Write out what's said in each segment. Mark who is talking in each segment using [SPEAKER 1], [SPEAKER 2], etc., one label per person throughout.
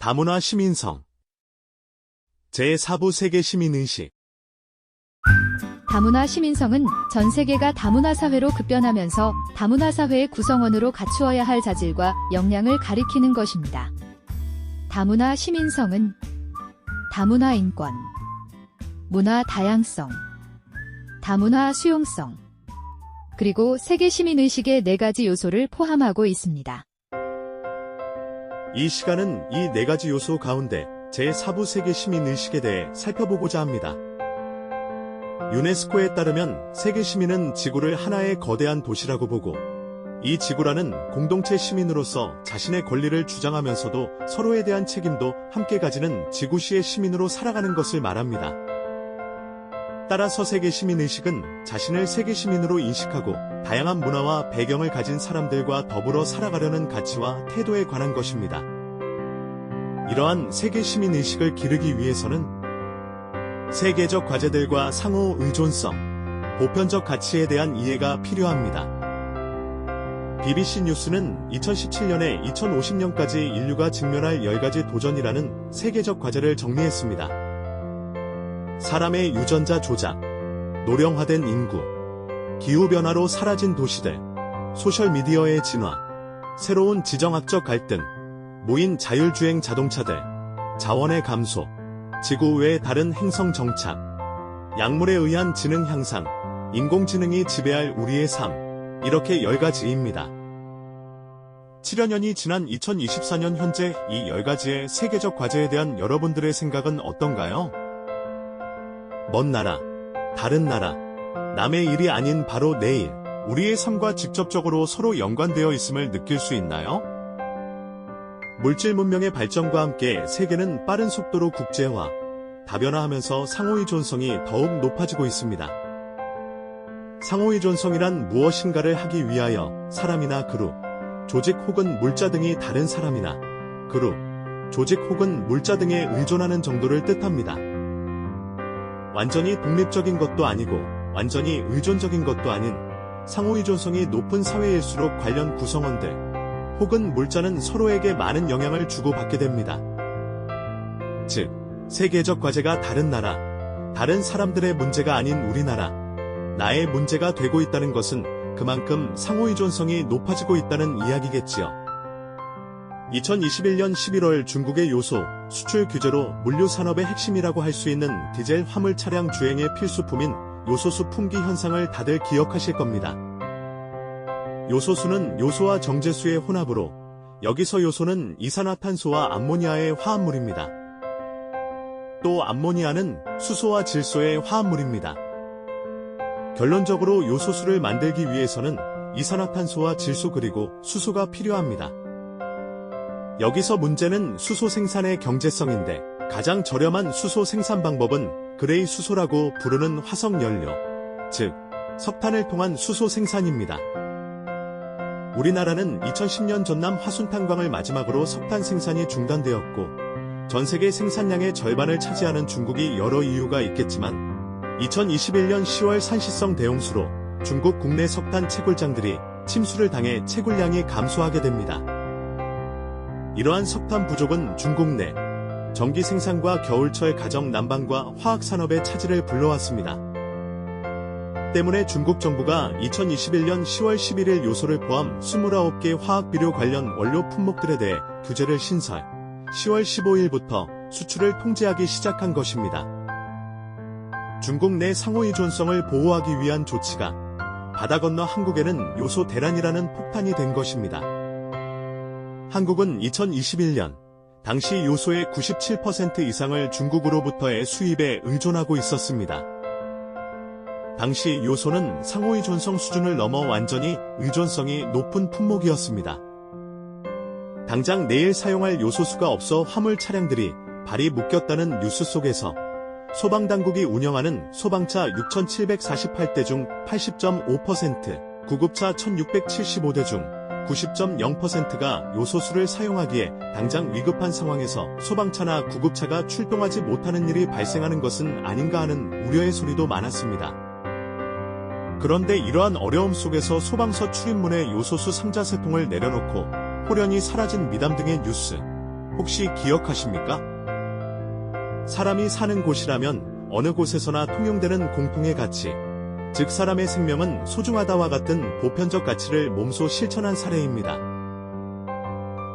[SPEAKER 1] 다문화 시민성 제4부 세계 시민의식.
[SPEAKER 2] 다문화 시민성은 전 세계가 다문화 사회로 급변하면서 다문화 사회의 구성원으로 갖추어야 할 자질과 역량을 가리키는 것입니다. 다문화 시민성은 다문화 인권, 문화 다양성, 다문화 수용성, 그리고 세계 시민의식의 4가지 요소를 포함하고 있습니다.
[SPEAKER 1] 이 시간은 이 4가지 요소 가운데 제4부 세계 시민의식에 대해 살펴보고자 합니다. 유네스코에 따르면 세계 시민은 지구를 하나의 거대한 도시라고 보고, 이 지구라는 공동체 시민으로서 자신의 권리를 주장하면서도 서로에 대한 책임도 함께 가지는 지구시의 시민으로 살아가는 것을 말합니다. 따라서 세계 시민의식은 자신을 세계 시민으로 인식하고 다양한 문화와 배경을 가진 사람들과 더불어 살아가려는 가치와 태도에 관한 것입니다. 이러한 세계 시민의식을 기르기 위해서는 세계적 과제들과 상호 의존성, 보편적 가치에 대한 이해가 필요합니다. BBC 뉴스는 2017년에 2050년까지 인류가 직면할 10가지 도전이라는 세계적 과제를 정리했습니다. 사람의 유전자 조작, 노령화된 인구, 기후변화로 사라진 도시들, 소셜미디어의 진화, 새로운 지정학적 갈등, 무인 자율주행 자동차들, 자원의 감소, 지구 외의 다른 행성 정착, 약물에 의한 지능 향상, 인공지능이 지배할 우리의 삶, 이렇게 10가지입니다. 7여년이 지난 2024년 현재 이 10가지의 세계적 과제에 대한 여러분들의 생각은 어떤가요? 먼 나라, 다른 나라, 남의 일이 아닌 바로 내 일, 우리의 삶과 직접적으로 서로 연관되어 있음을 느낄 수 있나요? 물질 문명의 발전과 함께 세계는 빠른 속도로 국제화, 다변화하면서 상호의존성이 더욱 높아지고 있습니다. 상호의존성이란 무엇인가를 하기 위하여 사람이나 그룹, 조직 혹은 물자 등이 다른 사람이나 그룹, 조직 혹은 물자 등에 의존하는 정도를 뜻합니다. 완전히 독립적인 것도 아니고 완전히 의존적인 것도 아닌 상호의존성이 높은 사회일수록 관련 구성원들 혹은 물자는 서로에게 많은 영향을 주고받게 됩니다. 즉, 세계적 과제가 다른 나라, 다른 사람들의 문제가 아닌 우리나라, 나의 문제가 되고 있다는 것은 그만큼 상호의존성이 높아지고 있다는 이야기겠지요. 2021년 11월 중국의 요소, 수출 규제로 물류산업의 핵심이라고 할 수 있는 디젤 화물 차량 주행의 필수품인 요소수 품귀 현상을 다들 기억하실 겁니다. 요소수는 요소와 정제수의 혼합으로, 여기서 요소는 이산화탄소와 암모니아의 화합물입니다. 또 암모니아는 수소와 질소의 화합물입니다. 결론적으로 요소수를 만들기 위해서는 이산화탄소와 질소 그리고 수소가 필요합니다. 여기서 문제는 수소 생산의 경제성인데, 가장 저렴한 수소 생산 방법은 그레이 수소라고 부르는 화석연료, 즉 석탄을 통한 수소 생산입니다. 우리나라는 2010년 전남 화순탄광을 마지막으로 석탄 생산이 중단되었고, 전 세계 생산량의 절반을 차지하는 중국이 여러 이유가 있겠지만 2021년 10월 산시성 대홍수로 중국 국내 석탄 채굴장들이 침수를 당해 채굴량이 감소하게 됩니다. 이러한 석탄 부족은 중국 내 전기 생산과 겨울철 가정 난방과 화학산업의 차질을 불러왔습니다. 때문에 중국 정부가 2021년 10월 11일 요소를 포함 29개 화학비료 관련 원료 품목들에 대해 규제를 신설, 10월 15일부터 수출을 통제하기 시작한 것입니다. 중국 내 상호의존성을 보호하기 위한 조치가 바다 건너 한국에는 요소 대란이라는 폭탄이 된 것입니다. 한국은 2021년 당시 요소의 97% 이상을 중국으로부터의 수입에 의존하고 있었습니다. 당시 요소는 상호의존성 수준을 넘어 완전히 의존성이 높은 품목이었습니다. 당장 내일 사용할 요소수가 없어 화물 차량들이 발이 묶였다는 뉴스 속에서 소방당국이 운영하는 소방차 6,748대 중 80.5%, 구급차 1,675대 중 90.0%가 요소수를 사용하기에 당장 위급한 상황에서 소방차나 구급차가 출동하지 못하는 일이 발생하는 것은 아닌가 하는 우려의 소리도 많았습니다. 그런데 이러한 어려움 속에서 소방서 출입문에 요소수 상자 3통을 내려놓고 호련히 사라진 미담 등의 뉴스, 혹시 기억하십니까? 사람이 사는 곳이라면 어느 곳에서나 통용되는 공통의 가치, 즉 사람의 생명은 소중하다와 같은 보편적 가치를 몸소 실천한 사례입니다.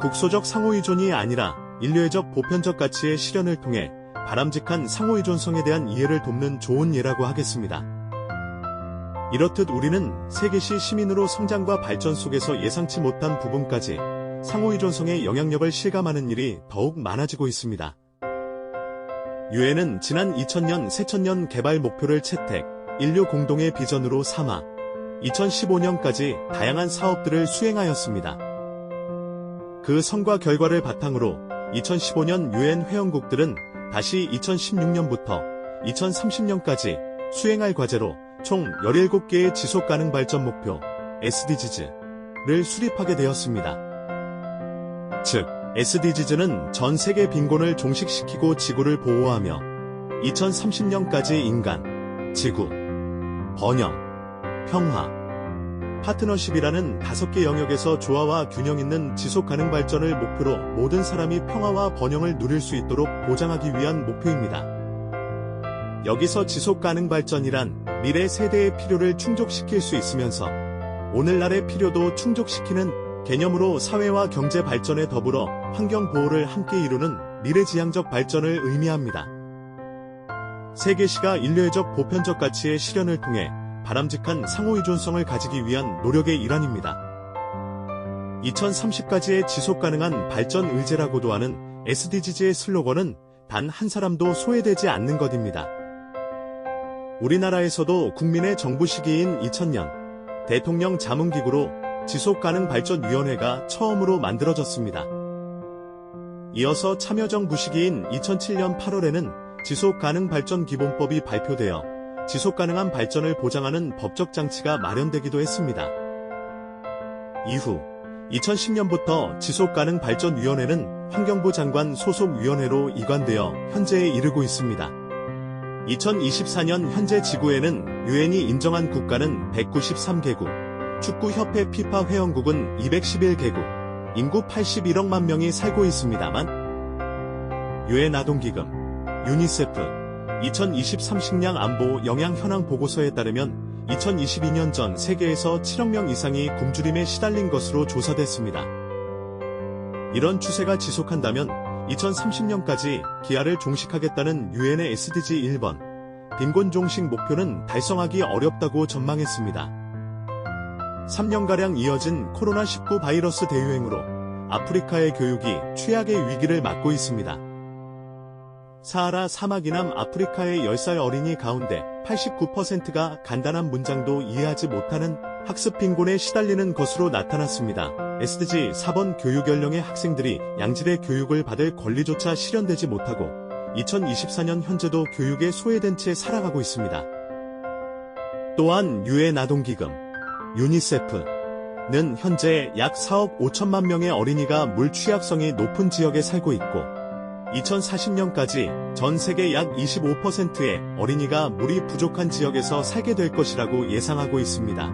[SPEAKER 1] 국소적 상호의존이 아니라 인류애적 보편적 가치의 실현을 통해 바람직한 상호의존성에 대한 이해를 돕는 좋은 예라고 하겠습니다. 이렇듯 우리는 세계시 시민으로 성장과 발전 속에서 예상치 못한 부분까지 상호의존성의 영향력을 실감하는 일이 더욱 많아지고 있습니다. 유엔은 지난 2000년 새천년 개발 목표를 채택, 인류 공동의 비전으로 삼아 2015년까지 다양한 사업들을 수행하였습니다. 그 성과 결과를 바탕으로 2015년 유엔 회원국들은 다시 2016년부터 2030년까지 수행할 과제로 총 17개의 지속가능 발전 목표 SDGs를 수립하게 되었습니다. 즉, SDGs는 전 세계 빈곤을 종식시키고 지구를 보호하며 2030년까지 인간, 지구, 번영, 평화, 파트너십이라는 5개 영역에서 조화와 균형 있는 지속가능 발전을 목표로 모든 사람이 평화와 번영을 누릴 수 있도록 보장하기 위한 목표입니다. 여기서 지속가능 발전이란 미래 세대의 필요를 충족시킬 수 있으면서 오늘날의 필요도 충족시키는 개념으로 사회와 경제 발전에 더불어 환경 보호를 함께 이루는 미래지향적 발전을 의미합니다. 세계시가 인류애적 보편적 가치의 실현을 통해 바람직한 상호의존성을 가지기 위한 노력의 일환입니다. 2030까지의 지속가능한 발전 의제라고도 하는 SDGs의 슬로건은 단 한 사람도 소외되지 않는 것입니다. 우리나라에서도 국민의 정부 시기인 2000년 대통령 자문기구로 지속가능발전위원회가 처음으로 만들어졌습니다. 이어서 참여정부 시기인 2007년 8월에는 지속가능발전기본법이 발표되어 지속가능한 발전을 보장하는 법적 장치가 마련되기도 했습니다. 이후 2010년부터 지속가능발전위원회는 환경부 장관 소속위원회로 이관되어 현재에 이르고 있습니다. 2024년 현재 지구에는 유엔이 인정한 국가는 193개국, 축구협회 피파 회원국은 211개국, 인구 81억만 명이 살고 있습니다만 유엔 아동기금, 유니세프, 2023 식량 안보 영양 현황 보고서에 따르면 2022년 전 세계에서 7억 명 이상이 굶주림에 시달린 것으로 조사됐습니다. 이런 추세가 지속한다면 2030년까지 기아를 종식하겠다는 유엔의 SDG 1번 빈곤 종식 목표는 달성하기 어렵다고 전망했습니다. 3년가량 이어진 코로나19 바이러스 대유행으로 아프리카의 교육이 최악의 위기를 맞고 있습니다. 사하라 사막 이남 아프리카의 10살 어린이 가운데 89%가 간단한 문장도 이해하지 못하는 학습 빈곤에 시달리는 것으로 나타났습니다. SDG 4번 교육 연령의 학생들이 양질의 교육을 받을 권리조차 실현되지 못하고 2024년 현재도 교육에 소외된 채 살아가고 있습니다. 또한 유엔 아동기금, 유니세프는 현재 약 4억 5천만 명의 어린이가 물 취약성이 높은 지역에 살고 있고 2040년까지 전 세계 약 25%의 어린이가 물이 부족한 지역에서 살게 될 것이라고 예상하고 있습니다.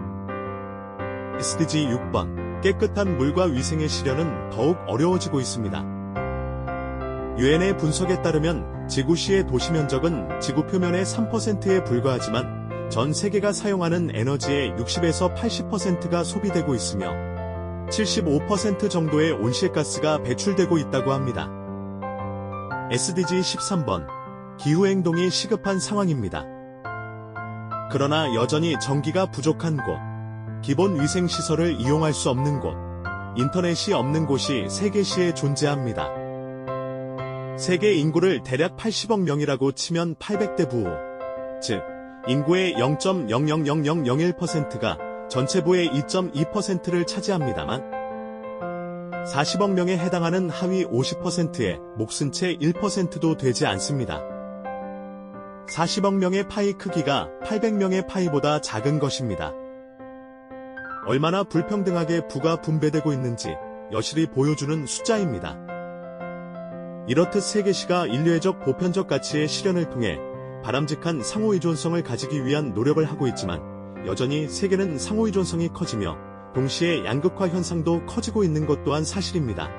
[SPEAKER 1] SDG 6번 깨끗한 물과 위생의 실현은 더욱 어려워지고 있습니다. 유엔의 분석에 따르면 지구시의 도시 면적은 지구 표면의 3%에 불과하지만 전 세계가 사용하는 에너지의 60에서 80%가 소비되고 있으며 75% 정도의 온실가스가 배출되고 있다고 합니다. SDG 13번 기후행동이 시급한 상황입니다. 그러나 여전히 전기가 부족한 곳, 기본 위생시설을 이용할 수 없는 곳, 인터넷이 없는 곳이 세계시에 존재합니다. 세계 인구를 대략 80억 명이라고 치면 800대 부호, 즉 인구의 0.00001%가 전체 부의 2.2%를 차지합니다만 40억 명에 해당하는 하위 50%의 몫은 채 1%도 되지 않습니다. 40억 명의 파이 크기가 800명의 파이보다 작은 것입니다. 얼마나 불평등하게 부가 분배되고 있는지 여실히 보여주는 숫자입니다. 이렇듯 세계시가 인류애적 보편적 가치의 실현을 통해 바람직한 상호의존성을 가지기 위한 노력을 하고 있지만 여전히 세계는 상호의존성이 커지며 동시에 양극화 현상도 커지고 있는 것 또한 사실입니다.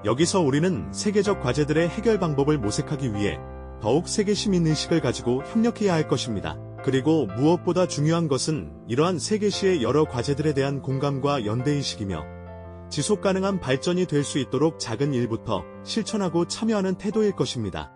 [SPEAKER 1] 여기서 우리는 세계적 과제들의 해결 방법을 모색하기 위해 더욱 세계 시민의식을 가지고 협력해야 할 것입니다. 그리고 무엇보다 중요한 것은 이러한 세계시의 여러 과제들에 대한 공감과 연대의식이며 지속 가능한 발전이 될 수 있도록 작은 일부터 실천하고 참여하는 태도일 것입니다.